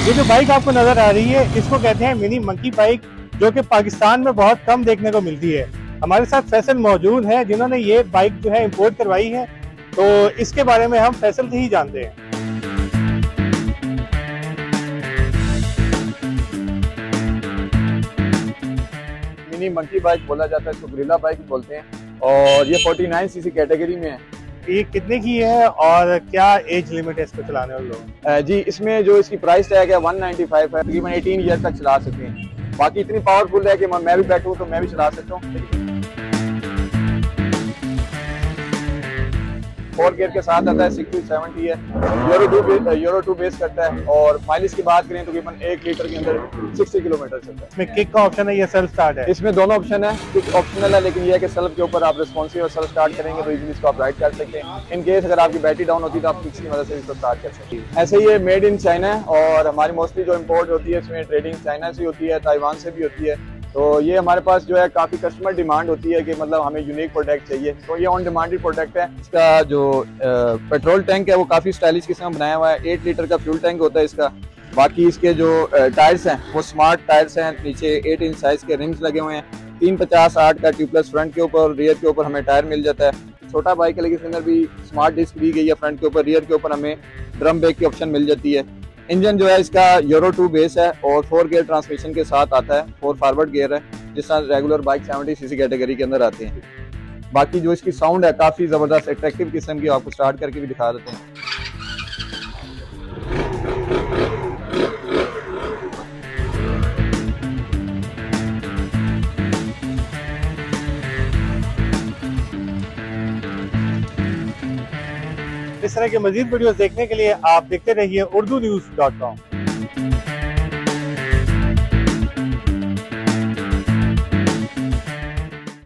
ये जो बाइक आपको नजर आ रही है इसको कहते हैं मिनी मंकी बाइक, जो कि पाकिस्तान में बहुत कम देखने को मिलती है। हमारे साथ फैसल मौजूद है जिन्होंने ये बाइक जो है इंपोर्ट करवाई है, तो इसके बारे में हम फैसल से ही जानते हैं। मिनी मंकी बाइक बोला जाता है, इसको गोरिल्ला बाइक बोलते हैं और ये 49 सीसी कैटेगरी में है। ये कितने की है और क्या एज लिमिट है इसको चलाने वाले लोग? जी, इसमें जो इसकी प्राइस टैग है 195 है, तकरीबन 18 ईयर तक चला सकते हैं। बाकी इतनी पावरफुल है कि मैं भी बैठूँ तो मैं भी चला सकता हूँ। 4 गियर के साथ आता है, 60-70 है, यूरो 2 बेस करता है और माइलेज की बात करें तो तकरीबन 1 लीटर के अंदर 60 किलोमीटर चलता है। इसमें किक का ऑप्शन है या सेल्फ स्टार्ट है? इसमें दोनों ऑप्शन है, कुछ ऑप्शनल है लेकिन यह है कि सेल्फ के ऊपर आप रिस्पॉन्सिव और सेल्फ स्टार्ट करेंगे तो इजीली इसको आप राइड कर सकते हैं। इन केस अगर आपकी बैटरी डाउन होती है तो आप किक्स की मदद से इसको स्टार्ट कर सकते हैं। ऐसे ही ये मेड इन चाइना है और हमारी मोस्टली जो इम्पोर्ट होती है इसमें ट्रेडिंग चाइना से होती है, ताइवान से भी होती है। तो ये हमारे पास जो है काफ़ी कस्टमर डिमांड होती है कि मतलब हमें यूनिक प्रोडक्ट चाहिए, तो ये ऑन डिमांडेड प्रोडक्ट है। इसका जो पेट्रोल टैंक है वो काफ़ी स्टाइलिश किस्म बनाया हुआ है, 8 लीटर का फ्यूल टैंक होता है इसका। बाकी इसके जो टायर्स हैं वो स्मार्ट टायर्स हैं, नीचे 8 इंच साइज़ के रिम्स लगे हुए हैं। 350/8 का ट्यूबलेस फ्रंट के ऊपर, रियर के ऊपर हमें टायर मिल जाता है। छोटा बाइक है लेकिन इसके अंदर भी स्मार्ट डिस्क दी गई है फ्रंट के ऊपर, रियर के ऊपर हमें ड्रम ब्रेक की ऑप्शन मिल जाती है। इंजन जो है इसका यूरो 2 बेस है और 4 गियर ट्रांसमिशन के साथ आता है, 4 फॉरवर्ड गियर है जिस तरह रेगुलर बाइक 70 सीसी कैटेगरी के अंदर आते हैं। बाकी जो इसकी साउंड है काफ़ी ज़बरदस्त अट्रैक्टिव किस्म की, आपको स्टार्ट करके भी दिखा देते हैं। इस तरह के मजीद वीडियोस देखने के लिए आप देखते रहिए urdunews.com।